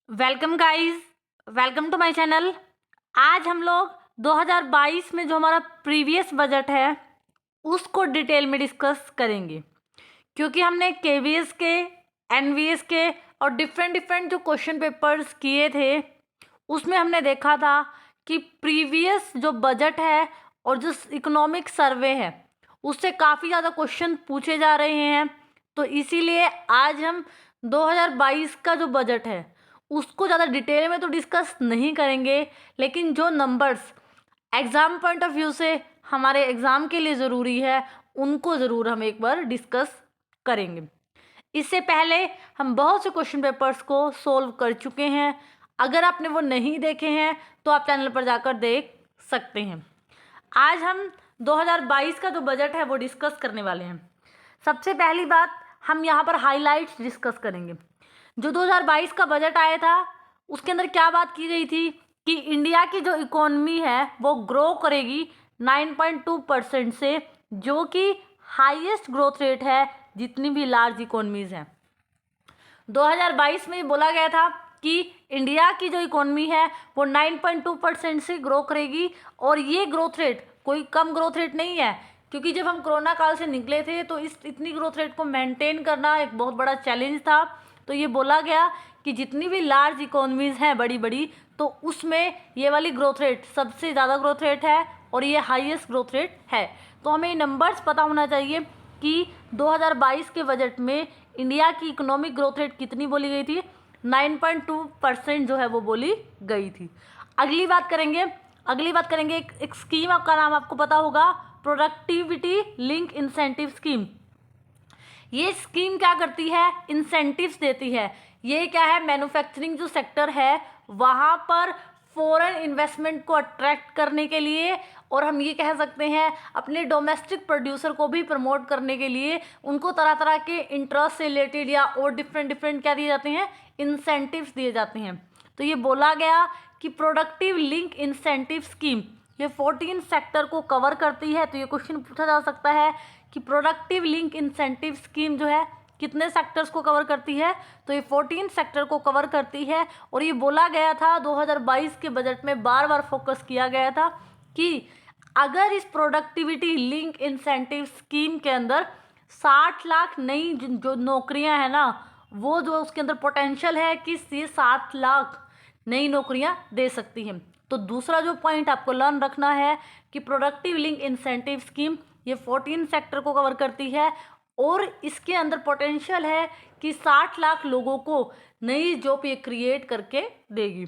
Welcome guys, welcome to my channel. आज हम लोग 2022 में जो हमारा प्रीवियस बजट है उसको डिटेल में डिस्कस करेंगे, क्योंकि हमने केवीएस के, एनवीएस के और डिफरेंट डिफरेंट जो क्वेश्चन पेपर्स किए थे उसमें हमने देखा था कि प्रीवियस जो बजट है और जो इकोनॉमिक सर्वे है उससे काफ़ी ज़्यादा क्वेश्चन पूछे जा रहे हैं। तो इसीलिए आज हम 2022 का जो बजट है उसको ज़्यादा डिटेल में तो डिस्कस नहीं करेंगे, लेकिन जो numbers exam point of view से हमारे एग्ज़ाम के लिए ज़रूरी है उनको ज़रूर हम एक बार डिस्कस करेंगे। इससे पहले हम बहुत से क्वेश्चन पेपर्स को सोल्व कर चुके हैं। अगर आपने वो नहीं देखे हैं तो आप चैनल पर जाकर देख सकते हैं। आज हम 2022 का जो बजट है वो डिस्कस करने वाले हैं। सबसे पहली बात, हम यहाँ पर हाइलाइट्स डिस्कस करेंगे। जो 2022 का बजट आया था उसके अंदर क्या बात की गई थी कि इंडिया की जो इकोनॉमी है वो ग्रो करेगी 9.2% से, जो कि हाईएस्ट ग्रोथ रेट है जितनी भी लार्ज इकोनॉमीज हैं। 2022 में बोला गया था कि इंडिया की जो इकोनॉमी है वो 9.2% से ग्रो करेगी, और ये ग्रोथ रेट कोई कम ग्रोथ रेट नहीं है, क्योंकि जब हम कोरोना काल से निकले थे तो इस इतनी ग्रोथ रेट को मेंटेन करना एक बहुत बड़ा चैलेंज था। तो ये बोला गया कि जितनी भी लार्ज इकोनॉमीज़ हैं बड़ी बड़ी, तो उसमें ये वाली ग्रोथ रेट सबसे ज़्यादा ग्रोथ रेट है और ये हाईएस्ट ग्रोथ रेट है। तो हमें ये नंबर्स पता होना चाहिए कि 2022 के बजट में इंडिया की इकोनॉमिक ग्रोथ रेट कितनी बोली गई थी। 9.2% जो है वो बोली गई थी। अगली बात करेंगे एक स्कीम का नाम आपको पता होगा, प्रोडक्टिविटी लिंक इंसेंटिव स्कीम। ये स्कीम क्या करती है, इंसेंटिव्स देती है। ये क्या है, मैन्युफैक्चरिंग जो सेक्टर है वहाँ पर फॉरेन इन्वेस्टमेंट को अट्रैक्ट करने के लिए, और हम ये कह सकते हैं अपने डोमेस्टिक प्रोड्यूसर को भी प्रमोट करने के लिए उनको तरह तरह के इंटरेस्ट से रिलेटेड या और डिफरेंट डिफरेंट क्या दिए जाते हैं, इंसेंटिव्स दिए जाते हैं। तो ये बोला गया कि प्रोडक्टिव लिंक इंसेंटिव स्कीम ये 14 सेक्टर को कवर करती है। तो ये क्वेश्चन पूछा जा सकता है कि प्रोडक्टिव लिंक इंसेंटिव स्कीम जो है कितने सेक्टर्स को कवर करती है, तो ये 14 सेक्टर को कवर करती है। और ये बोला गया था 2022 के बजट में बार बार फोकस किया गया था कि अगर इस प्रोडक्टिविटी लिंक इंसेंटिव स्कीम के अंदर 60 लाख नई जो नौकरियां हैं ना, वो जो उसके अंदर पोटेंशियल है कि ये 60 लाख नई नौकरियां दे सकती हैं। तो दूसरा जो पॉइंट आपको लर्न रखना है कि प्रोडक्टिव लिंक इंसेंटिव स्कीम ये 14 सेक्टर को कवर करती है और इसके अंदर पोटेंशियल है कि 60 लाख लोगों को नई जॉब ये क्रिएट करके देगी।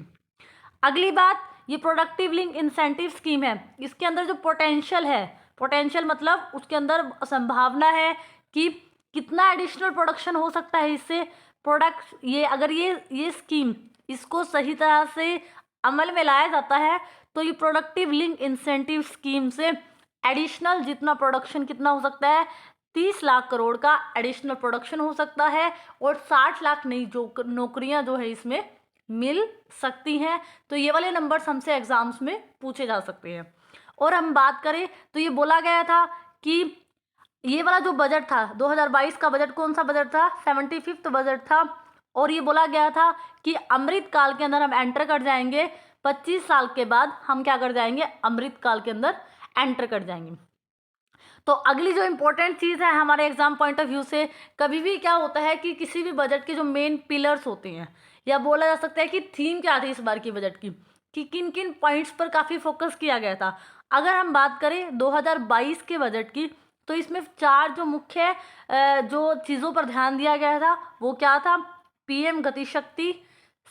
अगली बात, ये प्रोडक्टिव लिंक इंसेंटिव स्कीम है, इसके अंदर जो पोटेंशियल है, पोटेंशियल मतलब उसके अंदर संभावना है कि कितना एडिशनल प्रोडक्शन हो सकता है इससे प्रोडक्ट, ये अगर ये स्कीम इसको सही तरह से अमल में लाया जाता है तो ये प्रोडक्टिव लिंक इंसेंटिव स्कीम से एडिशनल जितना प्रोडक्शन कितना हो सकता है, 30 लाख करोड़ का एडिशनल प्रोडक्शन हो सकता है और 60 लाख नई जो नौकरियां जो है इसमें मिल सकती हैं। तो ये वाले नंबर्स हमसे एग्जाम्स में पूछे जा सकते हैं। और हम बात करें तो ये बोला गया था कि ये वाला जो बजट था 2022 का बजट, कौन सा बजट था, 75th बजट था। और ये बोला गया था कि अमृत काल के अंदर हम एंटर कर जाएंगे, 25 साल के बाद हम क्या कर जाएंगे, अमृत काल के अंदर एंटर कर जाएंगे। तो अगली जो इम्पोर्टेंट चीज़ है हमारे एग्जाम पॉइंट ऑफ व्यू से, कभी भी क्या होता है कि किसी भी बजट के जो मेन पिलर्स होते हैं, या बोला जा सकता है कि थीम क्या थी इस बार की बजट की, कि किन किन पॉइंट्स पर काफ़ी फोकस किया गया था। अगर हम बात करें 2022 के बजट की, तो इसमें 4 जो मुख्य जो चीज़ों पर ध्यान दिया गया था वो क्या था, पीएम गति शक्ति।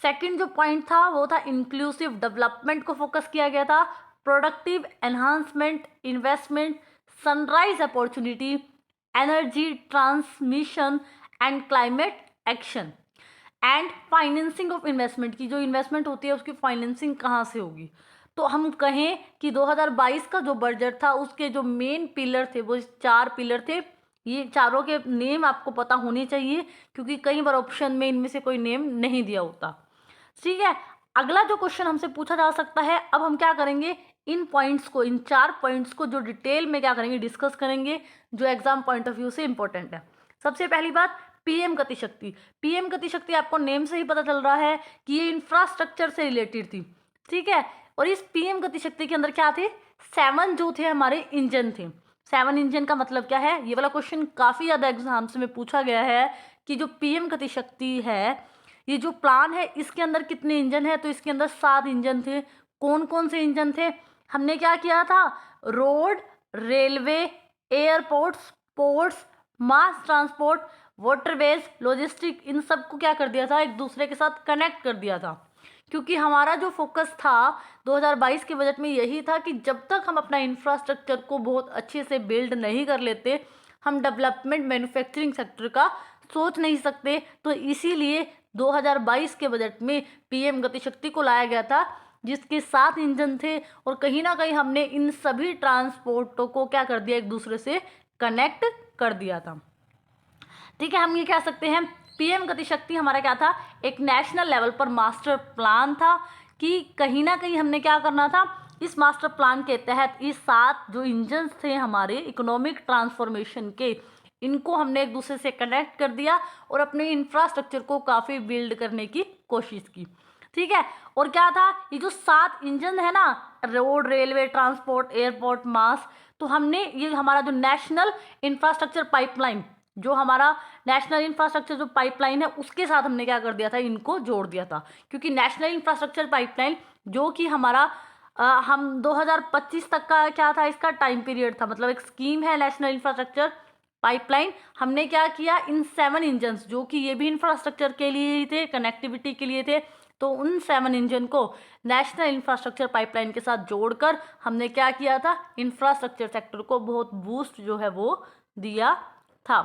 सेकंड जो पॉइंट था वो था इंक्लूसिव डेवलपमेंट को फोकस किया गया था, productive enhancement, investment, sunrise opportunity, energy transmission and climate action, and financing of investment, की जो इन्वेस्टमेंट होती है उसकी फाइनेंसिंग कहाँ से होगी। तो हम कहें कि 2022 का जो बजट था उसके जो मेन पिलर थे वो 4 पिलर थे। ये चारों के नेम आपको पता होने चाहिए, क्योंकि कई बार ऑप्शन में इनमें से कोई नेम नहीं दिया होता। ठीक है, अगला जो क्वेश्चन हमसे पूछा जा सकता है, अब हम क्या करेंगे, इन पॉइंट्स को, इन 4 पॉइंट्स को जो डिटेल में क्या करेंगे, डिस्कस करेंगे, जो एग्जाम पॉइंट ऑफ व्यू से इंपॉर्टेंट है। सबसे पहली बात, पीएम गति शक्ति। पीएम गति शक्ति आपको नेम से ही पता चल रहा है कि ये इंफ्रास्ट्रक्चर से रिलेटेड थी, ठीक है। और इस पीएम गति शक्ति के अंदर क्या थे, 7 जो थे हमारे इंजन थे। 7 इंजन का मतलब क्या है, ये वाला क्वेश्चन काफ़ी ज़्यादा एग्जाम्स में पूछा गया है कि जो पीएम गति शक्ति है, ये जो प्लान है, इसके अंदर कितने इंजन है, तो इसके अंदर 7 इंजन थे। कौन कौन से इंजन थे, हमने क्या किया था, road, railway, airports, ports, mass transport, waterways, logistic, इन सब को क्या कर दिया था, एक दूसरे के साथ कनेक्ट कर दिया था। क्योंकि हमारा जो फोकस था 2022 के बजट में यही था कि जब तक हम अपना इंफ्रास्ट्रक्चर को बहुत अच्छे से बिल्ड नहीं कर लेते, हम डेवलपमेंट मैन्युफैक्चरिंग सेक्टर का सोच नहीं सकते। तो इसीलिए 2022 के बजट में पीएम गति शक्ति को लाया गया था, जिसके 7 इंजन थे। और कहीं ना कहीं हमने इन सभी ट्रांसपोर्टों को क्या कर दिया, एक दूसरे से कनेक्ट कर दिया था, ठीक है। हम ये कह सकते हैं पीएम गति शक्ति हमारा क्या था, एक नेशनल लेवल पर मास्टर प्लान था कि कहीं ना कहीं हमने क्या करना था, इस मास्टर प्लान के तहत ये 7 जो इंजन थे हमारे इकोनॉमिक ट्रांसफॉर्मेशन के, इनको हमने एक दूसरे से कनेक्ट कर दिया और अपने इंफ्रास्ट्रक्चर को काफ़ी बिल्ड करने की कोशिश की, ठीक है। और क्या था, ये जो 7 इंजन है ना, रोड, रेलवे, ट्रांसपोर्ट, एयरपोर्ट, मास, तो हमने ये हमारा जो नेशनल इंफ्रास्ट्रक्चर पाइपलाइन, जो हमारा नेशनल इंफ्रास्ट्रक्चर जो पाइपलाइन है, उसके साथ हमने क्या कर दिया था, इनको जोड़ दिया था। क्योंकि नेशनल इंफ्रास्ट्रक्चर पाइपलाइन जो कि हमारा हम 2025 तक का क्या था, इसका टाइम पीरियड था, मतलब एक स्कीम है नेशनल इंफ्रास्ट्रक्चर पाइपलाइन। हमने क्या किया, इन 7 इंजन्स, जो कि ये भी इंफ्रास्ट्रक्चर के लिए ही थे, कनेक्टिविटी के लिए थे, तो उन 7 इंजन को नेशनल इंफ्रास्ट्रक्चर पाइपलाइन के साथ जोड़कर हमने क्या किया था, इंफ्रास्ट्रक्चर सेक्टर को बहुत बूस्ट जो है वो दिया था।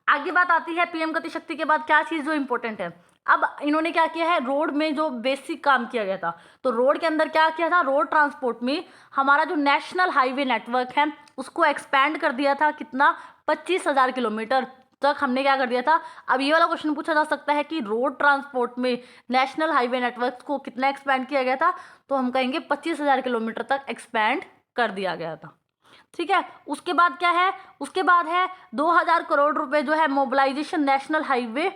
आगे बात आती है पीएम गति शक्ति के बाद क्या चीज़ जो इम्पोर्टेंट है। अब इन्होंने क्या किया है, रोड में जो बेसिक काम किया गया था, तो रोड के अंदर क्या किया था, रोड ट्रांसपोर्ट में हमारा जो नेशनल हाईवे नेटवर्क है उसको एक्सपैंड कर दिया था। कितना, 25,000 किलोमीटर तक हमने क्या कर दिया था। अब ये वाला क्वेश्चन पूछा जा सकता है कि रोड ट्रांसपोर्ट में नेशनल हाईवे नेटवर्क को कितना एक्सपैंड किया गया था, तो हम कहेंगे 25,000 किलोमीटर तक एक्सपैंड कर दिया गया था, ठीक है। उसके बाद क्या है, उसके बाद है 2000 करोड़ रुपए जो है mobilisation national highway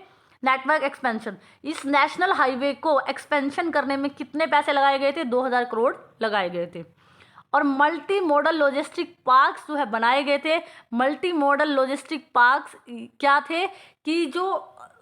network expansion. इस नेशनल हाईवे को एक्सपेंशन करने में कितने पैसे लगाए गए थे, 2000 करोड़ लगाए गए थे। और मल्टी मॉडल लॉजिस्टिक पार्क्स जो है बनाए गए थे। मल्टी मॉडल लॉजिस्टिक पार्क्स क्या थे कि जो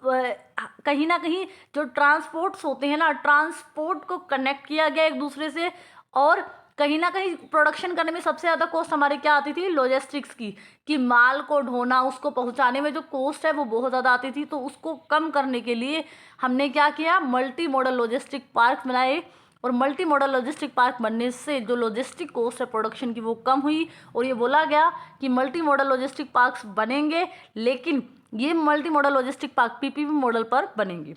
कहीं ना कहीं जो ट्रांसपोर्ट्स होते हैं ना, ट्रांसपोर्ट को कनेक्ट किया गया एक दूसरे से। और कहीं ना कहीं प्रोडक्शन करने में सबसे ज़्यादा कॉस्ट हमारे क्या आती थी, लॉजिस्टिक्स की, कि माल को ढोना, उसको पहुंचाने में जो कॉस्ट है वो बहुत ज़्यादा आती थी। तो उसको कम करने के लिए हमने क्या किया, मल्टी मॉडल लॉजिस्टिक पार्क बनाए। और मल्टी मॉडल लॉजिस्टिक पार्क बनने से जो लॉजिस्टिक कॉस्ट है प्रोडक्शन की वो कम हुई। और ये बोला गया कि मल्टी मॉडल लॉजिस्टिक पार्क्स बनेंगे, लेकिन ये multi modal logistic park PPP model पर बनेंगे।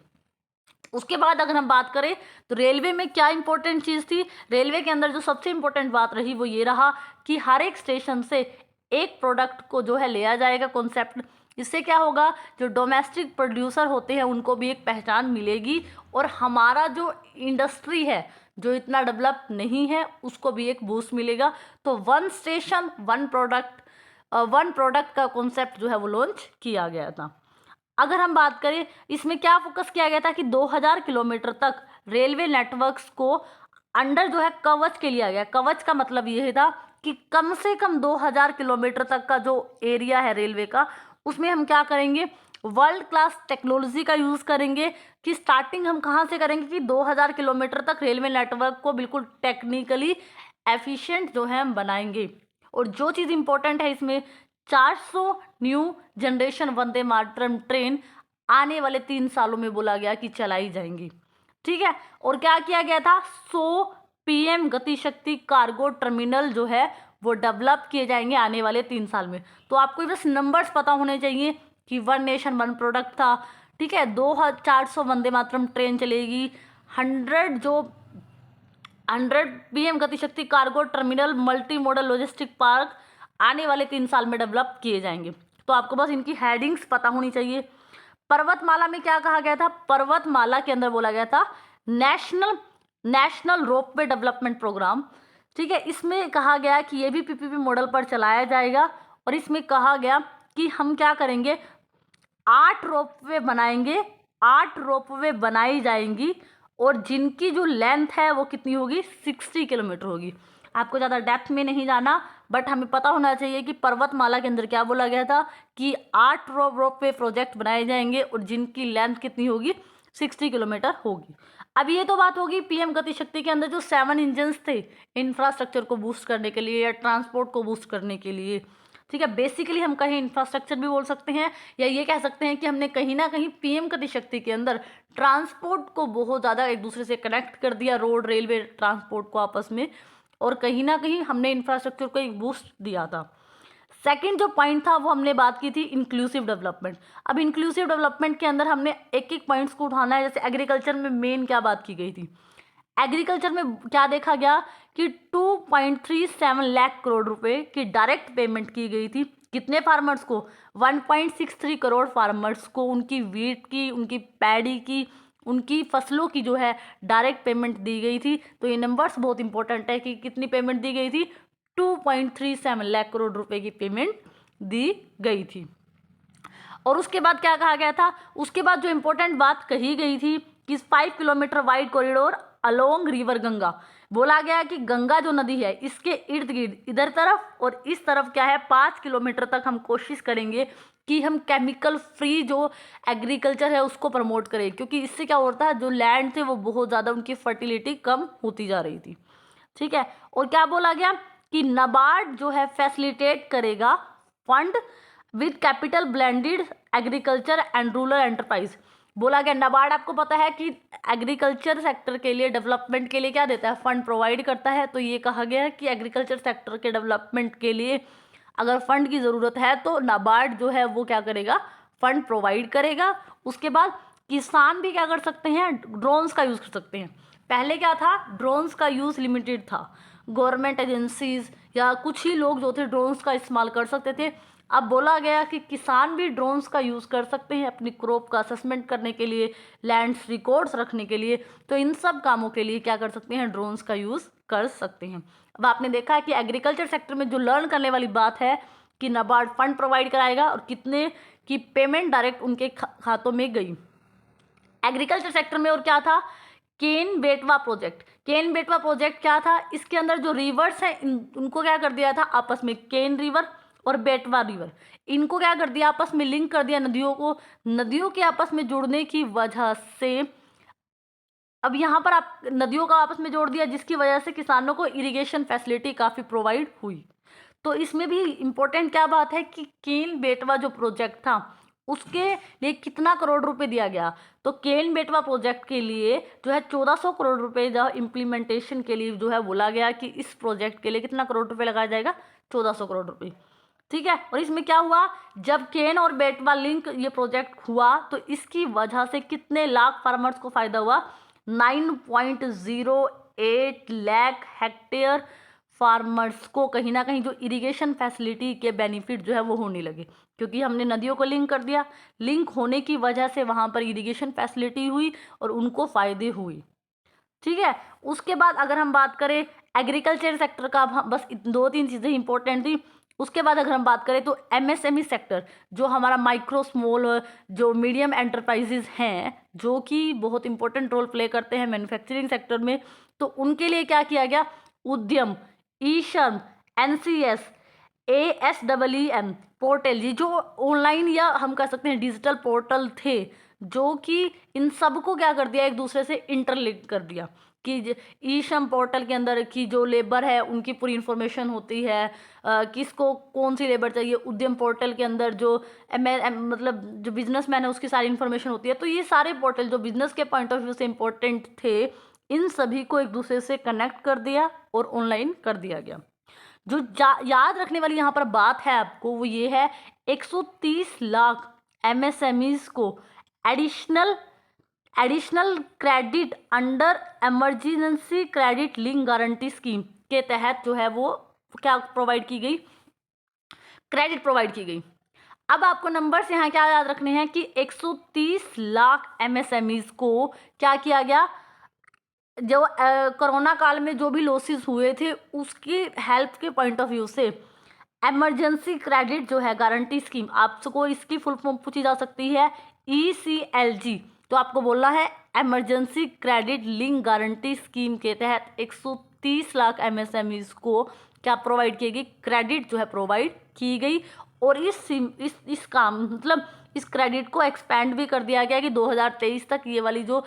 उसके बाद अगर हम बात करें तो रेलवे में क्या इंपॉर्टेंट चीज़ थी, रेलवे के अंदर जो सबसे इंपॉर्टेंट बात रही वो ये रहा कि हर एक स्टेशन से एक प्रोडक्ट को जो है लिया जाएगा कॉन्सेप्ट। इससे क्या होगा, जो डोमेस्टिक प्रोड्यूसर होते हैं उनको भी एक पहचान मिलेगी, और हमारा जो इंडस्ट्री है जो इतना डेवलप नहीं है उसको भी एक बूस्ट मिलेगा। तो 1 स्टेशन 1 प्रोडक्ट, 1 प्रोडक्ट का कॉन्सेप्ट जो है वो लॉन्च किया गया था। अगर हम बात करें इसमें क्या फोकस किया गया था कि 2000 किलोमीटर तक रेलवे नेटवर्क्स को अंडर जो है कवच के लिया गया। कवच का मतलब ये था कि कम से कम 2000 किलोमीटर तक का जो एरिया है रेलवे का, उसमें हम क्या करेंगे, वर्ल्ड क्लास टेक्नोलॉजी का यूज़ करेंगे। कि स्टार्टिंग हम कहाँ से करेंगे कि 2000 किलोमीटर तक रेलवे नेटवर्क को बिल्कुल टेक्निकली एफिशिएंट जो है हम बनाएंगे। और जो चीज़ इंपॉर्टेंट है इसमें, 400 new generation Vande Mataram train आने वाले 3 सालों में बोला गया कि चलाई जाएंगी, ठीक है। और क्या किया गया था, 100 पीएम गति शक्ति कार्गो टर्मिनल जो है वो डेवलप किए जाएंगे आने वाले 3 साल में। तो आपको बस नंबर्स पता होने चाहिए कि 1 नेशन 1 प्रोडक्ट था, ठीक है। 2400 वंदे मातरम ट्रेन चलेगी, 100 पीएम गति शक्ति cargo terminal multi modal logistic park आने वाले 3 साल में डेवलप किए जाएंगे। तो आपको बस इनकी हेडिंग्स पता होनी चाहिए। पर्वतमाला में क्या कहा गया था, पर्वतमाला के अंदर बोला गया था नेशनल रोपवे डेवलपमेंट प्रोग्राम, ठीक है। इसमें कहा गया कि ये भी पीपीपी मॉडल पर चलाया जाएगा। और इसमें कहा गया कि हम क्या करेंगे, 8 रोपवे बनाएंगे, 8 रोपवे बनाई जाएंगी और जिनकी जो लेंथ है वो कितनी होगी, 60 किलोमीटर होगी। आपको ज़्यादा डेप्थ में नहीं जाना, बट हमें पता होना चाहिए कि पर्वतमाला के अंदर क्या बोला गया था कि 8 रोपवे प्रोजेक्ट बनाए जाएंगे और जिनकी लेंथ कितनी होगी, 60 किलोमीटर होगी। अब ये तो बात होगी पीएम गति शक्ति के अंदर जो 7 इंजन्स थे इंफ्रास्ट्रक्चर को बूस्ट करने के लिए या ट्रांसपोर्ट को बूस्ट करने के लिए। ठीक है, बेसिकली हम कहीं इंफ्रास्ट्रक्चर भी बोल सकते हैं या ये कह सकते हैं कि हमने कहीं ना कहीं पीएम गति शक्ति के अंदर ट्रांसपोर्ट को बहुत ज़्यादा एक दूसरे से कनेक्ट कर दिया, रोड रेलवे ट्रांसपोर्ट को आपस में, और कहीं ना कहीं हमने इंफ्रास्ट्रक्चर को एक बूस्ट दिया था। सेकंड जो पॉइंट था वो हमने बात की थी इंक्लूसिव डेवलपमेंट। अब इंक्लूसिव डेवलपमेंट के अंदर हमने एक एक पॉइंट्स को उठाना है। जैसे एग्रीकल्चर में मेन क्या बात की गई थी, एग्रीकल्चर में क्या देखा गया कि 2.37 लाख करोड़ रुपए की डायरेक्ट पेमेंट की गई थी। कितने फार्मर्स को, 1.63 करोड़ फार्मर्स को उनकी वीट की, उनकी पैडी की, उनकी फसलों की जो है डायरेक्ट पेमेंट दी गई थी। तो ये नंबर्स बहुत इंपॉर्टेंट है कि कितनी पेमेंट दी गई थी, 2.37 लाख करोड़ रुपए की पेमेंट दी गई थी। और उसके बाद क्या कहा गया था, उसके बाद जो इंपॉर्टेंट बात कही गई थी कि 5 kilometre wide corridor along river Ganga, बोला गया कि गंगा जो नदी है इसके इर्द गिर्द इधर तरफ और इस तरफ क्या है 5 किलोमीटर तक हम कोशिश करेंगे कि हम केमिकल फ्री जो एग्रीकल्चर है उसको प्रमोट करें, क्योंकि इससे क्या होता है जो लैंड थे वो बहुत ज़्यादा उनकी फर्टिलिटी कम होती जा रही थी। ठीक है, और क्या बोला गया कि नाबार्ड जो है फैसिलिटेट करेगा fund with capital blended agriculture and rural enterprise. बोला गया नाबार्ड आपको पता है कि एग्रीकल्चर सेक्टर के लिए डेवलपमेंट के लिए क्या देता है, फंड प्रोवाइड करता है। तो ये कहा गया है कि एग्रीकल्चर सेक्टर के डेवलपमेंट के लिए अगर फंड की ज़रूरत है तो नाबार्ड जो है वो क्या करेगा, फंड प्रोवाइड करेगा। उसके बाद किसान भी क्या कर सकते हैं, ड्रोन्स का यूज़ कर सकते हैं। पहले क्या था, ड्रोन्स का यूज़ लिमिटेड था, गवर्नमेंट एजेंसीज या कुछ ही लोग जो थे ड्रोन्स का इस्तेमाल कर सकते थे। अब बोला गया कि किसान भी ड्रोन्स का यूज़ कर सकते हैं अपनी क्रॉप का असेसमेंट करने के लिए, लैंड्स रिकॉर्ड्स रखने के लिए। तो इन सब कामों के लिए क्या कर सकते हैं, ड्रोन्स का यूज़ कर सकते हैं। अब आपने देखा है कि एग्रीकल्चर सेक्टर में जो लर्न करने वाली बात है कि नाबार्ड फंड प्रोवाइड कराएगा और कितने की पेमेंट डायरेक्ट उनके खातों में गई एग्रीकल्चर सेक्टर में। और क्या था, केन बेटवा प्रोजेक्ट। केन बेटवा प्रोजेक्ट क्या था, इसके अंदर जो रिवर्स हैं उनको क्या कर दिया था आपस में, केन रिवर और बेटवा रिवर, इनको क्या कर दिया आपस में लिंक कर दिया नदियों को। नदियों के आपस में जुड़ने की वजह से अब यहाँ पर आप नदियों का आपस में जोड़ दिया, जिसकी वजह से किसानों को इरिगेशन फैसिलिटी काफ़ी प्रोवाइड हुई। तो इसमें भी इम्पोर्टेंट क्या बात है कि केन बेटवा जो प्रोजेक्ट था उसके लिए कितना करोड़ रुपए दिया गया। तो केन बेटवा प्रोजेक्ट के लिए जो है 1400 करोड़ रुपए जो इम्प्लीमेंटेशन के लिए जो है बोला गया कि इस प्रोजेक्ट के लिए कितना करोड़ रुपए लगाया जाएगा, 1400 करोड़ रुपए। ठीक है, और इसमें क्या हुआ, जब केन और बेटवा लिंक ये प्रोजेक्ट हुआ तो इसकी वजह से कितने लाख फार्मर्स को फायदा हुआ, 9.08 लाख हेक्टेयर फार्मर्स को कहीं ना कहीं जो इरिगेशन फैसिलिटी के बेनिफिट जो है वो होने लगे, क्योंकि हमने नदियों को लिंक कर दिया। लिंक होने की वजह से वहाँ पर इरिगेशन फैसिलिटी हुई और उनको फ़ायदे हुई। ठीक है, उसके बाद अगर हम बात करें एग्रीकल्चर सेक्टर का, बस 2-3 चीज़ें इंपॉर्टेंट थी। उसके बाद अगर हम बात करें तो एमएसएमई सेक्टर, जो हमारा माइक्रो स्मॉल जो मीडियम एंटरप्राइजेज हैं जो कि बहुत इंपॉर्टेंट रोल प्ले करते हैं मैन्युफैक्चरिंग सेक्टर में, तो उनके लिए क्या किया गया, उद्यम, ई श्रम, एनसीएस, ASEEM पोर्टल, ये जो ऑनलाइन या हम कह सकते हैं डिजिटल पोर्टल थे, जो कि इन सबको क्या कर दिया, एक दूसरे से इंटरलिंक कर दिया कि ई श्रम पोर्टल के अंदर की जो लेबर है उनकी पूरी इन्फॉर्मेशन होती है, किसको कौन सी लेबर चाहिए। उद्यम पोर्टल के अंदर जो मतलब जो बिजनेसमैन है उसकी सारी इन्फॉर्मेशन होती है। तो ये सारे पोर्टल जो बिजनेस के पॉइंट ऑफ व्यू से इम्पोर्टेंट थे, इन सभी को एक दूसरे से कनेक्ट कर दिया और ऑनलाइन कर दिया गया। जो याद रखने वाली यहाँ पर बात है आपको वो ये है, 130 लाख एमएसएमईज को additional credit under emergency credit link guarantee scheme के तहत जो है वो क्या प्रोवाइड की गई, क्रेडिट प्रोवाइड की गई। अब आपको नंबर्स यहाँ क्या याद रखने हैं कि 130 लाख एमएसएमईज को क्या किया गया, जो कोरोना काल में जो भी लॉसेस हुए थे उसकी हेल्प के पॉइंट ऑफ व्यू से इमरजेंसी क्रेडिट जो है गारंटी स्कीम, आपको इसकी फुल फॉर्म पूछी जा सकती है ECLG। तो आपको बोलना है emergency credit link guarantee scheme के तहत 130 लाख MSMEs को क्या प्रोवाइड की गई, क्रेडिट जो है प्रोवाइड की गई। और इस काम मतलब इस क्रेडिट को एक्सपेंड भी कर दिया गया कि 2023 तक ये वाली जो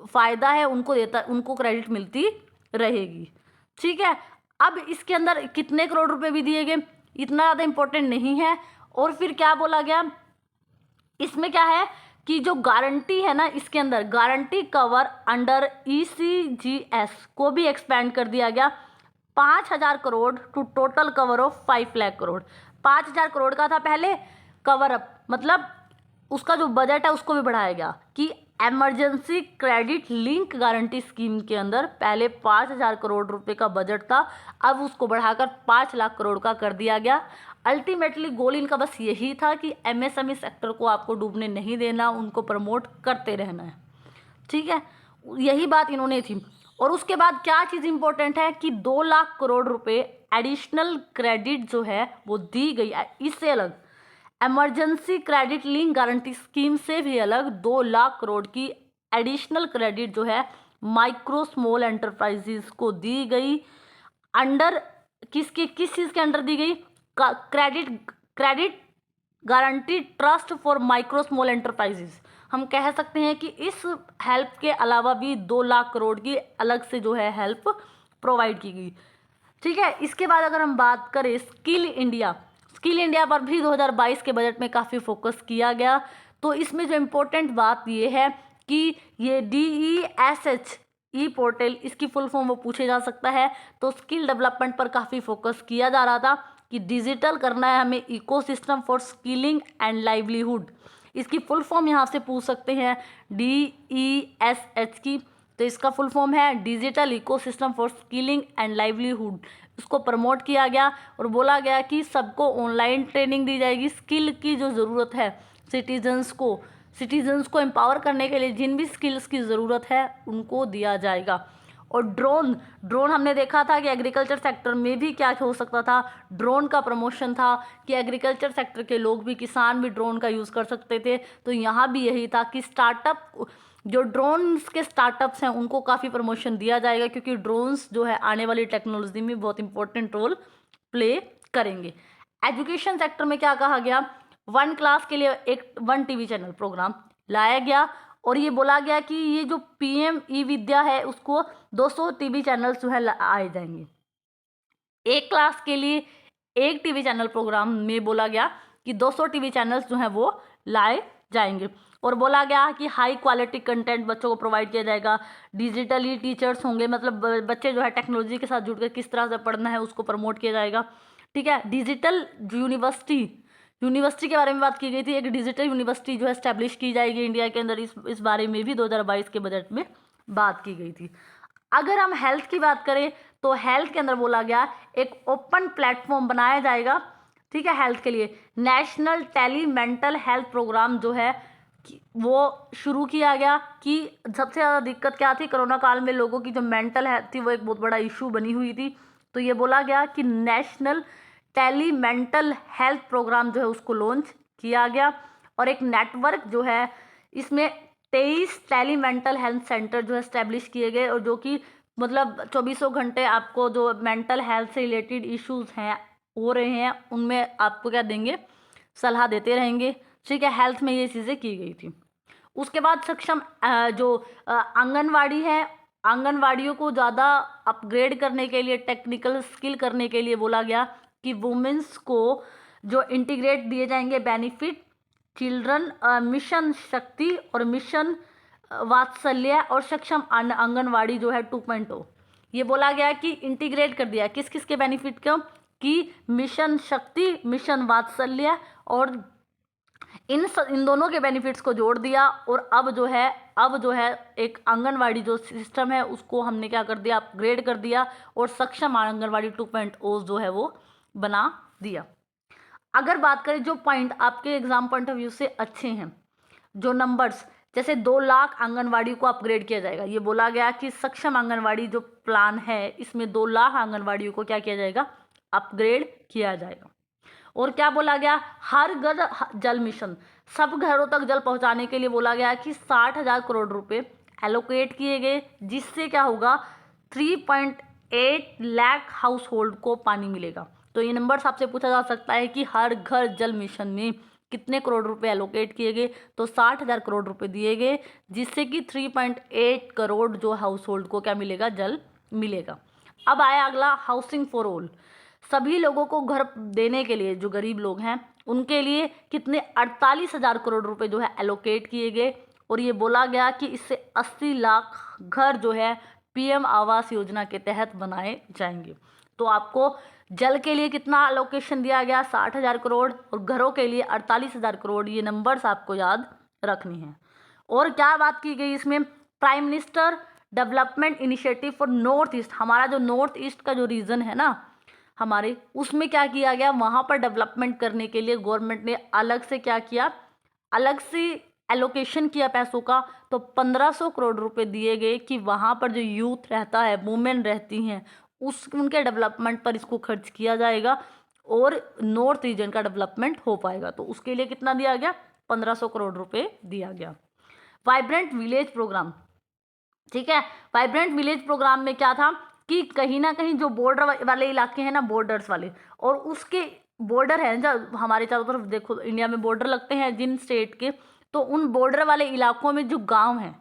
फायदा है उनको क्रेडिट मिलती रहेगी। ठीक है, अब इसके अंदर कितने करोड़ रुपए भी दिए गए इतना ज़्यादा इंपॉर्टेंट नहीं है। और फिर क्या बोला गया, इसमें क्या है कि जो गारंटी है ना, इसके अंदर गारंटी कवर अंडर ECGS को भी एक्सपेंड कर दिया गया 5,000 crore to total cover of 5 lakh crore. 5,000 crore का था पहले कवर अप, मतलब उसका जो बजट है उसको भी बढ़ाया गया कि emergency credit link guarantee scheme के अंदर पहले 5,000 करोड़ रुपए का बजट था, अब उसको बढ़ाकर 5 लाख करोड़ का कर दिया गया। अल्टीमेटली गोल इनका बस यही था कि MSME सेक्टर को आपको डूबने नहीं देना, उनको प्रमोट करते रहना है। ठीक है, यही बात इन्होंने थी। और उसके बाद क्या चीज़ इंपॉर्टेंट है कि 2 लाख करोड़ रुपए एडिशनल क्रेडिट जो है वो दी गई है, इससे अलग emergency credit link guarantee scheme से भी अलग 2 लाख करोड़ की एडिशनल क्रेडिट जो है माइक्रो स्मॉल एंटरप्राइजेस को दी गई। अंडर किस चीज़ के अंडर दी गई, credit guarantee trust for micro small enterprises. हम कह सकते हैं कि इस हेल्प के अलावा भी 2 लाख करोड़ की अलग से जो है हेल्प प्रोवाइड की गई। ठीक है, इसके बाद अगर हम बात करें स्किल इंडिया पर भी 2022 के बजट में काफ़ी फोकस किया गया। तो इसमें जो इम्पोर्टेंट बात ये है कि ये DESH ई पोर्टल, इसकी फुल फॉर्म वो पूछे जा सकता है। तो स्किल डेवलपमेंट पर काफ़ी फोकस किया जा रहा था कि डिजिटल करना है हमें ecosystem for skilling and livelihood. इसकी फुल फॉर्म यहाँ से पूछ सकते हैं DESH की। तो इसका फुल फॉर्म है digital ecosystem for skilling and livelihood. इसको प्रमोट किया गया और बोला गया कि सबको ऑनलाइन ट्रेनिंग दी जाएगी। स्किल की जो ज़रूरत है सिटीजन्स को एम्पावर करने के लिए जिन भी स्किल्स की ज़रूरत है उनको दिया जाएगा। और ड्रोन हमने देखा था कि एग्रीकल्चर सेक्टर में भी क्या हो सकता था, ड्रोन का प्रमोशन था कि एग्रीकल्चर सेक्टर के लोग भी, किसान भी ड्रोन का यूज़ कर सकते थे। तो यहाँ भी यही था कि स्टार्टअप, जो ड्रोन्स के स्टार्टअप्स हैं उनको काफ़ी प्रमोशन दिया जाएगा, क्योंकि ड्रोन्स जो है आने वाली टेक्नोलॉजी में बहुत इंपॉर्टेंट रोल प्ले करेंगे। एजुकेशन सेक्टर में क्या कहा गया, 1 क्लास के लिए 1 TV चैनल प्रोग्राम लाया गया और ये बोला गया कि ये जो PM ई-विद्या है उसको 200 TV चैनल्स जो है आए जाएंगे। 1 क्लास के लिए 1 TV चैनल प्रोग्राम में बोला गया कि 200 TV चैनल्स जो हैं वो लाए जाएंगे। और बोला गया कि हाई क्वालिटी कंटेंट बच्चों को प्रोवाइड किया जाएगा। डिजिटली टीचर्स होंगे, मतलब बच्चे जो है टेक्नोलॉजी के साथ जुड़कर किस तरह से पढ़ना है उसको प्रमोट किया जाएगा। ठीक है, डिजिटल यूनिवर्सिटी के बारे में बात की गई थी। एक डिजिटल यूनिवर्सिटी जो है स्टैब्लिश की जाएगी इंडिया के अंदर, इस बारे में भी 2022 के बजट में बात की गई थी। अगर हम हेल्थ की बात करें तो हेल्थ के अंदर बोला गया एक ओपन प्लेटफॉर्म बनाया जाएगा। ठीक है, हेल्थ के लिए national tele mental health programme जो है वो शुरू किया गया। कि सबसे ज़्यादा दिक्कत क्या थी, कोरोना काल में लोगों की जो मेंटल हेल्थ थी वो एक बहुत बड़ा इशू बनी हुई थी। तो ये बोला गया कि national tele mental health programme जो है उसको लॉन्च किया गया। और एक नेटवर्क जो है इसमें 23 टेली मेंटल हेल्थ सेंटर जो है स्टैब्लिश किए गए, और जो कि मतलब 24 घंटे आपको जो मेंटल हेल्थ से रिलेटेड इश्यूज हैं हो रहे हैं उनमें आपको क्या देंगे, सलाह देते रहेंगे। ठीक है, हेल्थ में ये चीज़ें की गई थी। उसके बाद सक्षम जो आंगनवाड़ी है, आंगनवाड़ियों को ज़्यादा अपग्रेड करने के लिए, टेक्निकल स्किल करने के लिए बोला गया कि वुमेन्स को जो इंटीग्रेट दिए जाएंगे बेनिफिट, चिल्ड्रन मिशन शक्ति और मिशन वात्सल्य और सक्षम आंगनवाड़ी जो है 2.0। ये बोला गया कि इंटीग्रेट कर दिया किस किस के बेनिफिट को, कि मिशन शक्ति, मिशन वात्सल्य और इन दोनों के बेनिफिट्स को जोड़ दिया। और अब जो है एक आंगनवाड़ी जो सिस्टम है उसको हमने क्या कर दिया, अपग्रेड कर दिया और सक्षम आंगनवाड़ी 2.0 जो है वो बना दिया। अगर बात करें जो पॉइंट आपके एग्जाम पॉइंट ऑफ व्यू से अच्छे हैं, जो नंबर्स, जैसे 2 लाख आंगनवाड़ी को अपग्रेड किया जाएगा। ये बोला गया कि सक्षम आंगनवाड़ी जो प्लान है इसमें 2 लाख आंगनवाड़ियों को क्या किया जाएगा, अपग्रेड किया जाएगा। और क्या बोला गया, हर घर जल मिशन, सब घरों तक जल पहुंचाने के लिए बोला गया कि 60,000 करोड़ रुपए एलोकेट किए गए, जिससे क्या होगा 3.8 लाख हाउस होल्ड को पानी मिलेगा। तो ये नंबर आपसे पूछा जा सकता है कि हर घर जल मिशन में कितने करोड़ रुपए एलोकेट किए गए, तो 60,000 करोड़ रुपए दिए गए, जिससे कि 3.8 करोड़ जो हाउस होल्ड को क्या मिलेगा, जल मिलेगा। अब आया अगला, हाउसिंग फॉर ऑल, सभी लोगों को घर देने के लिए, जो गरीब लोग हैं उनके लिए कितने 48,000 करोड़ रुपए जो है एलोकेट किए गए, और ये बोला गया कि इससे 80 लाख घर जो है पीएम आवास योजना के तहत बनाए जाएंगे। तो आपको जल के लिए कितना एलोकेशन दिया गया, 60,000 करोड़, और घरों के लिए 48,000 करोड़। ये नंबर्स आपको याद रखनी है। और क्या बात की गई इसमें, prime minister development initiative for north east, हमारा जो नॉर्थ ईस्ट का जो रीजन है ना हमारे, उसमें क्या किया गया, वहाँ पर डेवलपमेंट करने के लिए गवर्नमेंट ने अलग से क्या किया, अलग से एलोकेशन किया पैसों का। तो 1500 करोड़ रुपए दिए गए कि वहाँ पर जो यूथ रहता है, वुमेन रहती हैं, उनके डेवलपमेंट पर इसको खर्च किया जाएगा और नॉर्थ रीजन का डेवलपमेंट हो पाएगा। तो उसके लिए कितना दिया गया, 1500 करोड़ रुपए दिया गया। वाइब्रेंट विलेज प्रोग्राम, ठीक है, वाइब्रेंट विलेज प्रोग्राम में क्या था कि कहीं ना कहीं जो बॉर्डर वाले इलाके हैं ना, बॉर्डर्स वाले, और उसके बॉर्डर हैं जब हमारे चारों तरफ देखो इंडिया में बॉर्डर लगते हैं जिन स्टेट के, तो उन बॉर्डर वाले इलाकों में जो गांव हैं,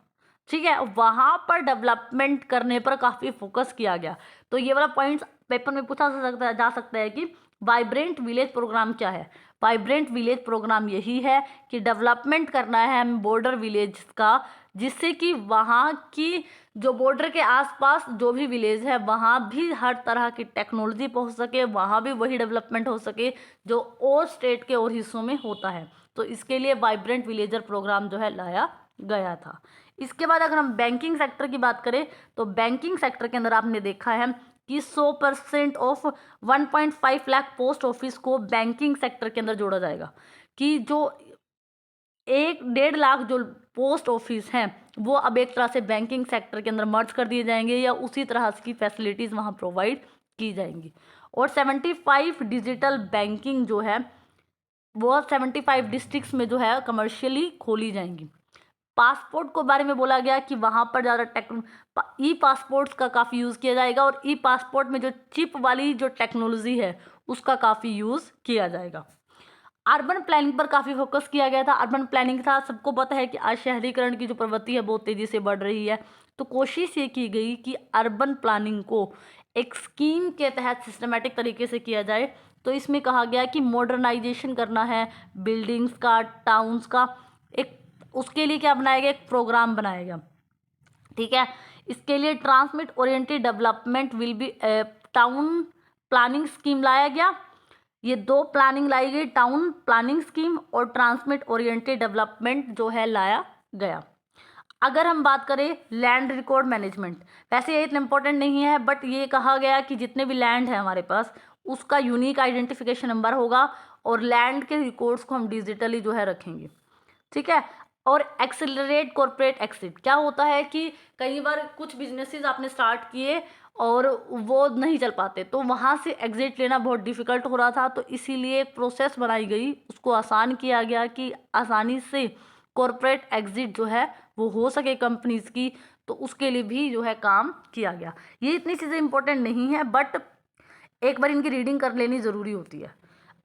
ठीक है, वहां पर डेवलपमेंट करने पर काफी फोकस किया गया। तो ये वाला पॉइंट पेपर में पूछा जा सकता है कि वाइब्रेंट विलेज प्रोग्राम क्या है। वाइब्रेंट विलेज प्रोग्राम यही है कि डेवलपमेंट करना है हमें बॉर्डर विलेज का, जिससे कि वहाँ की जो बॉर्डर के आसपास जो भी विलेज है वहाँ भी हर तरह की टेक्नोलॉजी पहुँच सके, वहाँ भी वही डेवलपमेंट हो सके जो और स्टेट के और हिस्सों में होता है। तो इसके लिए वाइब्रेंट विलेजर प्रोग्राम जो है लाया गया था। इसके बाद अगर हम बैंकिंग सेक्टर की बात करें, तो बैंकिंग सेक्टर के अंदर आपने देखा है कि 100% ऑफ 1.5 लाख पोस्ट ऑफिस को बैंकिंग सेक्टर के अंदर जोड़ा जाएगा, कि जो 1.5 लाख जो पोस्ट ऑफिस हैं वो अब एक तरह से बैंकिंग सेक्टर के अंदर मर्ज कर दिए जाएंगे या उसी तरह की फैसिलिटीज़ वहाँ प्रोवाइड की जाएंगी। और 75 डिजिटल बैंकिंग जो है वो 75 डिस्ट्रिक्ट्स में जो है कमर्शियली खोली जाएंगी। पासपोर्ट को बारे में बोला गया कि वहाँ पर ज़्यादा ई पासपोर्ट्स का काफ़ी यूज़ किया जाएगा, और ई पासपोर्ट में जो चिप वाली जो टेक्नोलॉजी है उसका काफ़ी यूज़ किया जाएगा। अर्बन प्लानिंग पर काफ़ी फोकस किया गया था। अर्बन प्लानिंग था, सबको पता है कि आज शहरीकरण की जो प्रवृत्ति है बहुत तेज़ी से बढ़ रही है, तो कोशिश ये की गई कि अर्बन प्लानिंग को एक स्कीम के तहत सिस्टमेटिक तरीके से किया जाए। तो इसमें कहा गया कि मॉडर्नाइजेशन करना है बिल्डिंग्स का, टाउन्स का, एक उसके लिए क्या बनाया गया, एक प्रोग्राम बनाया गया, ठीक है। इसके लिए transmit oriented development will be town planning scheme लाया गया। ये 2 प्लानिंग लाई गई, टाउन प्लानिंग स्कीम और ट्रांसमिट ओरिएंटेड डेवलपमेंट जो है लाया गया। अगर हम बात करें लैंड रिकॉर्ड मैनेजमेंट, वैसे ये इतना इंपॉर्टेंट नहीं है, बट ये कहा गया कि जितने भी लैंड है हमारे पास उसका यूनिक आइडेंटिफिकेशन नंबर होगा और लैंड के रिकॉर्ड्स को हम डिजिटली जो है रखेंगे, ठीक है। और एक्सेलरेट कॉर्पोरेट एक्सिट, क्या होता है कि कई बार कुछ बिजनेसेस आपने स्टार्ट किए और वो नहीं चल पाते, तो वहाँ से एग्जिट लेना बहुत डिफ़िकल्ट हो रहा था, तो इसीलिए एक प्रोसेस बनाई गई, उसको आसान किया गया कि आसानी से कॉर्पोरेट एग्जिट जो है वो हो सके कंपनीज की, तो उसके लिए भी जो है काम किया गया। ये इतनी चीज़ें इंपॉर्टेंट नहीं है, बट एक बार इनकी रीडिंग कर लेनी ज़रूरी होती है।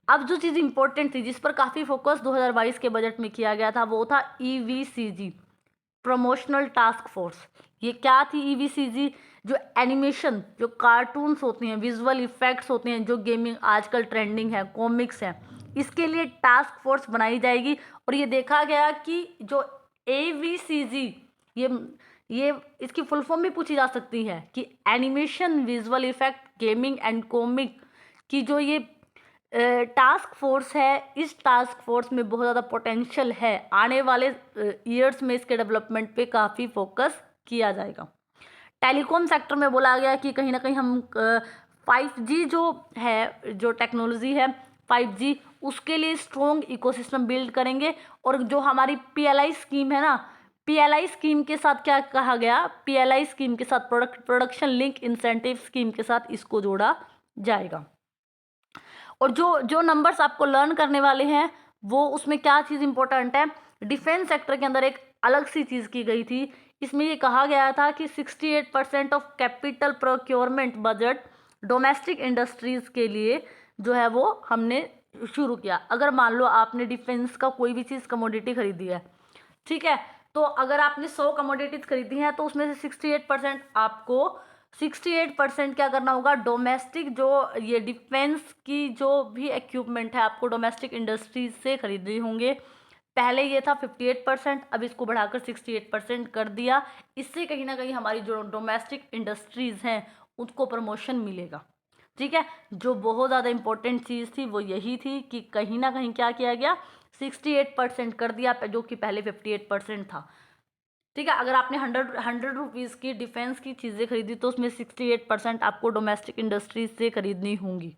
अब जो चीज़ इंपॉर्टेंट थी जिस पर काफ़ी फोकस 2022 के बजट में किया गया था वो था EVCG, प्रमोशनल टास्क फोर्स। ये क्या थी EVCG, जो एनिमेशन, जो कार्टून्स होते हैं, विजुअल इफेक्ट्स होते हैं, जो गेमिंग आजकल ट्रेंडिंग है, कॉमिक्स हैं, इसके लिए टास्क फोर्स बनाई जाएगी। और ये देखा गया कि जो AVCG, ये इसकी फुल फॉर्म भी पूछी जा सकती है कि animation, visual effect, gaming and comic की जो ये टास्क फोर्स है, इस टास्क फोर्स में बहुत ज़्यादा पोटेंशियल है, आने वाले ईयर्स में इसके डेवलपमेंट पे काफ़ी फोकस किया जाएगा। टेलीकॉम सेक्टर में बोला गया कि कहीं ना कहीं हम 5G जो है, जो टेक्नोलॉजी है 5G, उसके लिए स्ट्रॉन्ग इकोसिस्टम बिल्ड करेंगे। और जो हमारी PLI स्कीम है ना, PLI स्कीम के साथ क्या कहा गया, PLI स्कीम के साथ प्रोडक्शन लिंक इंसेंटिव स्कीम के साथ इसको जोड़ा जाएगा। और जो जो नंबर्स आपको लर्न करने वाले हैं वो उसमें क्या चीज़ इंपॉर्टेंट है, डिफेंस सेक्टर के अंदर एक अलग सी चीज़ की गई थी। इसमें ये कहा गया था कि 68% of capital procurement budget domestic industries के लिए जो है वो हमने शुरू किया। अगर मान लो आपने डिफेंस का कोई भी चीज़ कमोडिटी खरीदी है, ठीक है, तो अगर आपने 100 कमोडिटीज खरीदी हैं तो उसमें से 68% आपको 68% क्या करना होगा, डोमेस्टिक जो ये डिफेंस की जो भी इक्विपमेंट है आपको डोमेस्टिक इंडस्ट्रीज से खरीदने होंगे। पहले ये था 58%, अब इसको बढ़ाकर 68% कर दिया। इससे कहीं ना कहीं हमारी जो डोमेस्टिक इंडस्ट्रीज हैं उसको प्रमोशन मिलेगा। ठीक है, जो बहुत ज़्यादा इंपॉर्टेंट चीज़ थी वो यही थी कि कहीं ना कहीं क्या किया गया, 68% कर दिया, जो कि पहले 58% था। ठीक है, अगर आपने 100 रुपीज़ की डिफेंस की चीज़ें खरीदी तो उसमें 68% आपको डोमेस्टिक इंडस्ट्रीज से खरीदनी होंगी।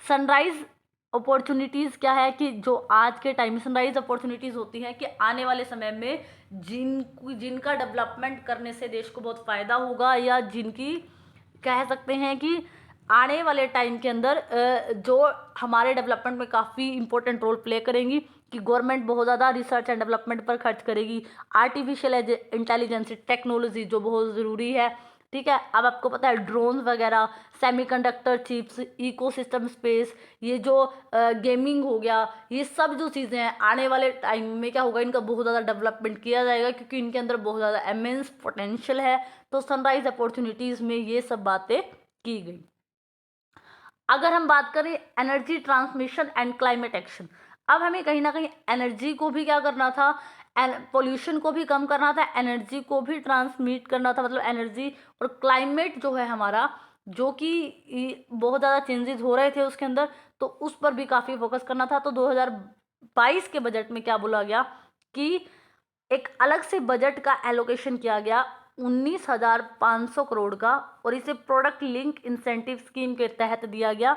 सनराइज अपॉर्चुनिटीज़ क्या है कि जो आज के टाइम में सनराइज अपॉर्चुनिटीज़ होती हैं कि आने वाले समय में जिनका डेवलपमेंट करने से देश को बहुत फ़ायदा होगा, या जिनकी कह सकते हैं कि आने वाले टाइम के अंदर जो हमारे डेवलपमेंट में काफ़ी इंपॉर्टेंट रोल प्ले करेंगी, कि गवर्नमेंट बहुत ज़्यादा रिसर्च एंड डेवलपमेंट पर खर्च करेगी। आर्टिफिशियल इंटेलिजेंस टेक्नोलॉजी जो बहुत ज़रूरी है। ठीक है, अब आपको पता है ड्रोन वगैरह, सेमीकंडक्टर चिप्स, इकोसिस्टम स्पेस, ये जो गेमिंग हो गया, ये सब जो चीज़ें हैं आने वाले टाइम में क्या होगा, इनका बहुत ज़्यादा डेवलपमेंट किया जाएगा क्योंकि इनके अंदर बहुत ज़्यादा इमेंस पोटेंशियल है। तो सनराइज अपॉर्चुनिटीज़ में ये सब बातें की गई। अगर हम बात करें energy transmission and climate action, अब हमें कहीं ना कहीं एनर्जी को भी क्या करना था, पोल्यूशन को भी कम करना था, एनर्जी को भी ट्रांसमिट करना था, मतलब एनर्जी और क्लाइमेट जो है हमारा, जो कि बहुत ज़्यादा चेंजेस हो रहे थे उसके अंदर, तो उस पर भी काफ़ी फोकस करना था। तो 2022 के बजट में क्या बोला गया कि एक अलग से बजट का एलोकेशन किया गया 19,500 करोड़ का, और इसे प्रोडक्ट लिंक इंसेंटिव स्कीम के तहत दिया गया।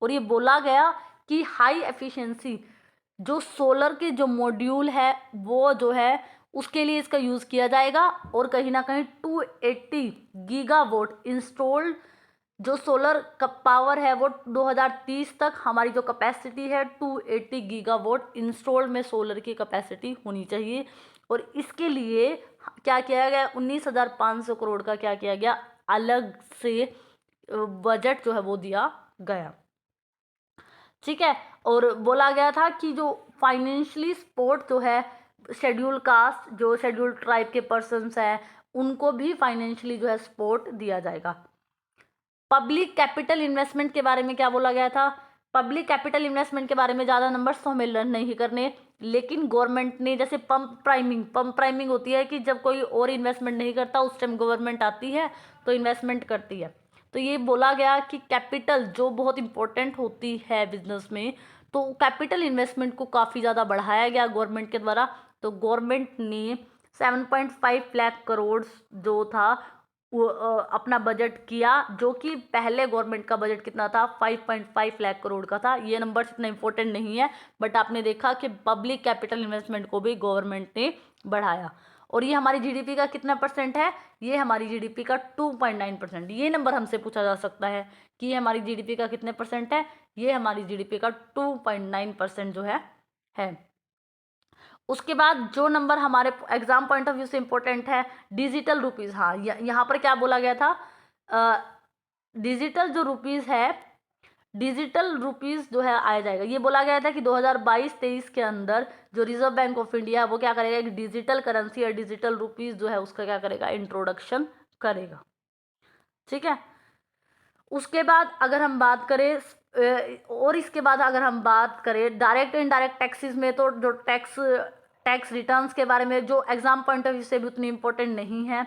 और ये बोला गया कि हाई एफिशिएंसी जो सोलर के जो मॉड्यूल है वो जो है उसके लिए इसका यूज़ किया जाएगा, और कहीं ना कहीं 280 गीगावाट इंस्टॉल्ड जो सोलर का पावर है वो 2030 तक हमारी जो कैपेसिटी है 280 गीगावाट इंस्टॉल्ड में सोलर की कैपेसिटी होनी चाहिए। और इसके लिए क्या किया गया, 19,500 करोड़ का क्या किया गया, अलग से बजट जो है वो दिया गया। ठीक है, और बोला गया था कि जो फाइनेंशियली सपोर्ट जो है शेड्यूल कास्ट, जो शेड्यूल ट्राइब के पर्सन्स हैं, उनको भी फाइनेंशियली जो है सपोर्ट दिया जाएगा। पब्लिक कैपिटल इन्वेस्टमेंट के बारे में क्या बोला गया था, पब्लिक कैपिटल इन्वेस्टमेंट के बारे में ज़्यादा नंबर्स तो हमें लर्न नहीं करने, लेकिन गवर्नमेंट ने जैसे पंप प्राइमिंग होती है कि जब कोई और इन्वेस्टमेंट नहीं करता उस टाइम गवर्नमेंट आती है तो इन्वेस्टमेंट करती है। तो ये बोला गया कि कैपिटल जो बहुत इंपॉर्टेंट होती है बिजनेस में, तो कैपिटल इन्वेस्टमेंट को काफ़ी ज़्यादा बढ़ाया गया गवर्नमेंट के द्वारा। तो गवर्नमेंट ने 7.5 लाख करोड़ जो था वो अपना बजट किया, जो कि पहले गवर्नमेंट का बजट कितना था, 5.5 लाख करोड़ का था। ये नंबर इतना इंपॉर्टेंट नहीं है, बट आपने देखा कि पब्लिक कैपिटल इन्वेस्टमेंट को भी गवर्नमेंट ने बढ़ाया। और ये हमारी जीडीपी का कितना परसेंट है, ये हमारी जीडीपी का 2.9%। ये नंबर हमसे पूछा जा सकता है कि ये हमारी जीडीपी का कितने परसेंट है, ये हमारी जीडीपी का 2.9% जो है। उसके बाद जो नंबर हमारे एग्जाम पॉइंट ऑफ व्यू से इंपॉर्टेंट है, डिजिटल रुपीज़। हाँ, यहाँ पर क्या बोला गया था, डिजिटल जो रुपीज़ है, डिजिटल रुपीज़ जो है आया जाएगा। ये बोला गया था कि 2022-23 के अंदर जो रिजर्व बैंक ऑफ इंडिया वो क्या करेगा, एक डिजिटल करेंसी या डिजिटल रुपीज़ जो है उसका क्या करेगा, इंट्रोडक्शन करेगा। ठीक है, उसके बाद अगर हम बात करें और इसके बाद अगर हम बात करें डायरेक्ट इनडायरेक्ट टैक्सेस में, तो जो टैक्स रिटर्न्स के बारे में जो एग्जाम पॉइंट ऑफ व्यू से भी उतनी इंपॉर्टेंट नहीं है,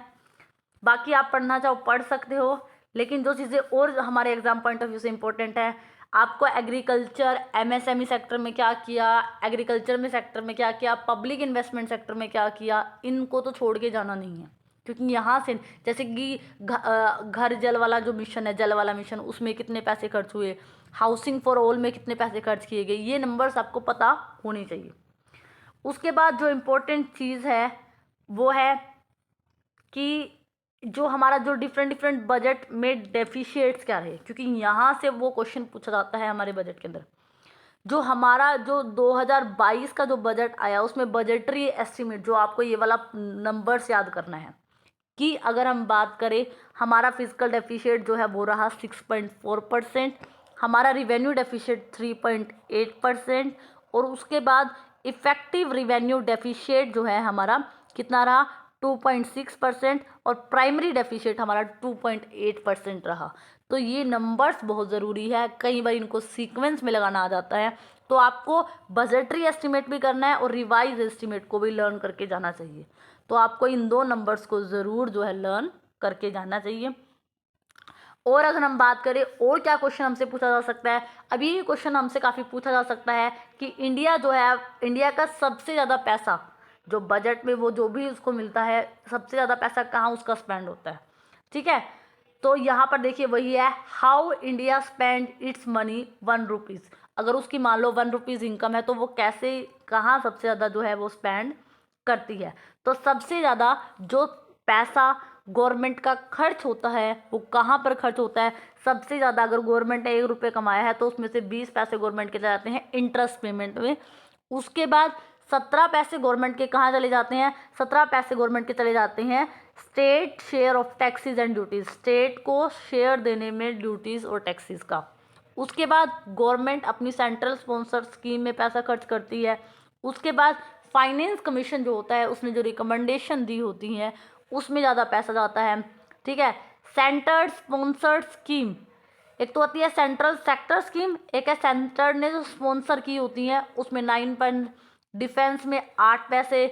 बाकी आप पढ़ना चाहो पढ़ सकते हो। लेकिन जो चीज़ें और हमारे एग्जाम पॉइंट ऑफ व्यू से इंपॉर्टेंट है, आपको एग्रीकल्चर एमएसएमई सेक्टर में क्या किया, एग्रीकल्चर में सेक्टर में क्या किया, पब्लिक इन्वेस्टमेंट सेक्टर में क्या किया, इनको तो छोड़ के जाना नहीं है। क्योंकि यहाँ से जैसे कि घर जल वाला जो मिशन है, जल वाला मिशन, उसमें कितने पैसे खर्च हुए, हाउसिंग फॉर ऑल में कितने पैसे खर्च किए गए, ये नंबर्स आपको पता होने चाहिए। उसके बाद जो इम्पोर्टेंट चीज़ है वो है कि जो हमारा जो डिफरेंट बजट में डेफिशिएट्स क्या रहे, क्योंकि यहाँ से वो क्वेश्चन पूछा जाता है हमारे बजट के अंदर। जो हमारा जो 2022 का जो बजट आया उसमें बजटरी एस्टीमेट, जो आपको ये वाला नंबर्स याद करना है कि अगर हम बात करें हमारा फिजिकल डेफिशिएट जो है वो रहा 6.4%, हमारा रिवेन्यू डेफिशिएट 3.8%, और उसके बाद इफेक्टिव रिवेन्यू डेफिशिएट जो है हमारा कितना रहा 2.6%, और प्राइमरी डेफिशिएट हमारा 2.8% रहा। तो ये नंबर्स बहुत ज़रूरी है, कई बार इनको सीक्वेंस में लगाना आ जाता है, तो आपको बजटरी एस्टीमेट भी करना है और रिवाइज एस्टीमेट को भी लर्न करके जाना चाहिए। तो आपको इन दो नंबर्स को ज़रूर जो है लर्न करके जाना चाहिए। और अगर हम बात करें और क्या क्वेश्चन हमसे पूछा जा सकता है, अभी ये क्वेश्चन हमसे काफ़ी पूछा जा सकता है कि इंडिया जो है, इंडिया का सबसे ज़्यादा पैसा जो बजट में वो जो भी उसको मिलता है, सबसे ज़्यादा पैसा कहाँ उसका स्पेंड होता है। ठीक है, तो यहाँ पर देखिए वही है, how India spend it's money 1 rupees. अगर उसकी मान लो 1 रुपीज़ इनकम है तो वो कैसे, कहाँ सबसे ज़्यादा जो है वो स्पेंड करती है। तो सबसे ज़्यादा जो पैसा गवर्नमेंट का खर्च होता है वो कहाँ पर खर्च होता है, सबसे ज़्यादा अगर गवर्नमेंट ने 1 रुपये कमाया है तो उसमें से 20 पैसे गवर्नमेंट के चले जाते हैं इंटरेस्ट पेमेंट में। उसके बाद 17 पैसे गवर्नमेंट के कहाँ चले जाते हैं, 17 पैसे गवर्नमेंट के चले जाते हैं state share of taxes and duties, state को शेयर देने में ड्यूटीज़ और टैक्सेस का। उसके बाद गवर्नमेंट अपनी सेंट्रल स्पॉन्सर स्कीम में पैसा खर्च करती है। उसके बाद फाइनेंस कमीशन जो होता है उसने जो रिकमेंडेशन दी होती हैं उसमें ज़्यादा पैसा जाता है। ठीक है, सेंटर स्पॉन्सर्ड स्कीम, एक तो होती है सेंट्रल सेक्टर स्कीम, एक है सेंटर ने जो स्पॉन्सर की होती हैं उसमें 9 डिफेंस में 8 पैसे,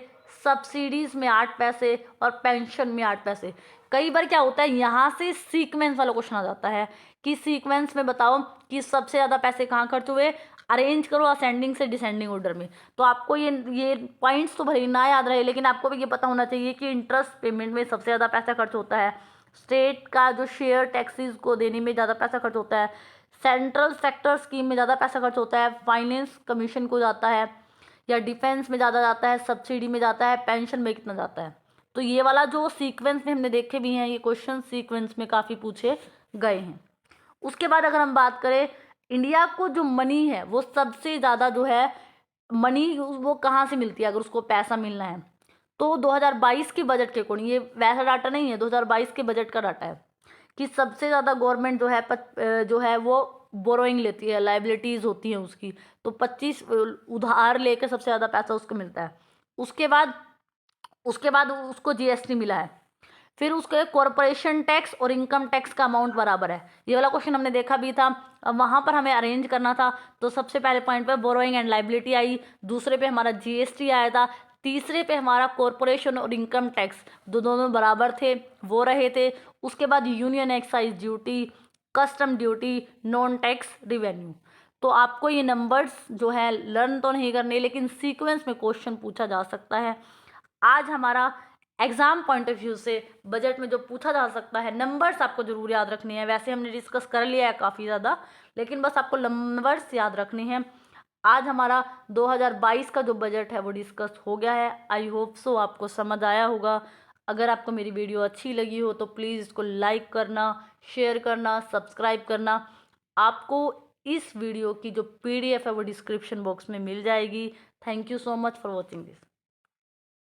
सब्सिडीज़ में 8 पैसे और पेंशन में 8 पैसे। कई बार क्या होता है यहाँ से सीक्वेंस वाला क्वेश्चन आ जाता है कि सीक्वेंस में बताओ कि सबसे ज़्यादा पैसे कहाँ खर्च हुए, अरेंज करो असेंडिंग से डिसेंडिंग ऑर्डर में। तो आपको ये पॉइंट्स तो भले ना याद रहे, लेकिन आपको भी ये पता होना चाहिए कि इंटरेस्ट पेमेंट में सबसे ज़्यादा पैसा खर्च होता है, स्टेट का जो शेयर टैक्सेस को देने में ज़्यादा पैसा खर्च होता है, सेंट्रल सेक्टर स्कीम में ज़्यादा पैसा खर्च होता है, फाइनेंस कमीशन को जाता है, या डिफेंस में ज़्यादा जाता है, सब्सिडी में जाता है, पेंशन में कितना जाता है। तो ये वाला जो सीक्वेंस में हमने देखे भी हैं, ये क्वेश्चन सीक्वेंस में काफ़ी पूछे गए हैं। उसके बाद अगर हम बात करें इंडिया को जो मनी है वो सबसे ज़्यादा जो है मनी वो कहाँ से मिलती है, अगर उसको पैसा मिलना है तो 2022 के बजट के अकॉर्डिंग, ये वैसा डाटा नहीं है, 2022 के बजट का डाटा है कि सबसे ज़्यादा गवर्नमेंट जो है वो बोरोइंग लेती है, लाइबिलिटीज़ होती हैं उसकी, तो 25 उधार लेकर सबसे ज़्यादा पैसा उसको मिलता है। उसके बाद उसको जीएसटी मिला है, फिर उसके कॉरपोरेशन टैक्स और इनकम टैक्स का अमाउंट बराबर है। ये वाला क्वेश्चन हमने देखा भी था, अब वहाँ पर हमें अरेंज करना था, तो सबसे पहले पॉइंट पे बोरोइंग एंड लाइबिलिटी आई, दूसरे पे हमारा जीएसटी आया था, तीसरे पे हमारा कॉरपोरेशन और इनकम टैक्स दोनों बराबर थे, वो रहे थे। उसके बाद union excise duty, custom duty, non tax revenue. तो आपको ये नंबर्स जो है लर्न तो नहीं करने, लेकिन सीक्वेंस में क्वेश्चन पूछा जा सकता है। आज हमारा एग्जाम पॉइंट ऑफ व्यू से बजट में जो पूछा जा सकता है, नंबर्स आपको जरूर याद रखने हैं। वैसे हमने डिस्कस कर लिया है काफ़ी ज़्यादा, लेकिन बस आपको नंबर्स याद रखने हैं। आज हमारा 2022 का जो बजट है वो डिस्कस हो गया है। आई होप सो आपको समझ आया होगा। अगर आपको मेरी वीडियो अच्छी लगी हो तो प्लीज़ इसको लाइक करना, शेयर करना, सब्सक्राइब करना। आपको इस वीडियो की जो PDF है वो डिस्क्रिप्शन बॉक्स में मिल जाएगी। Thank you so much for watching this.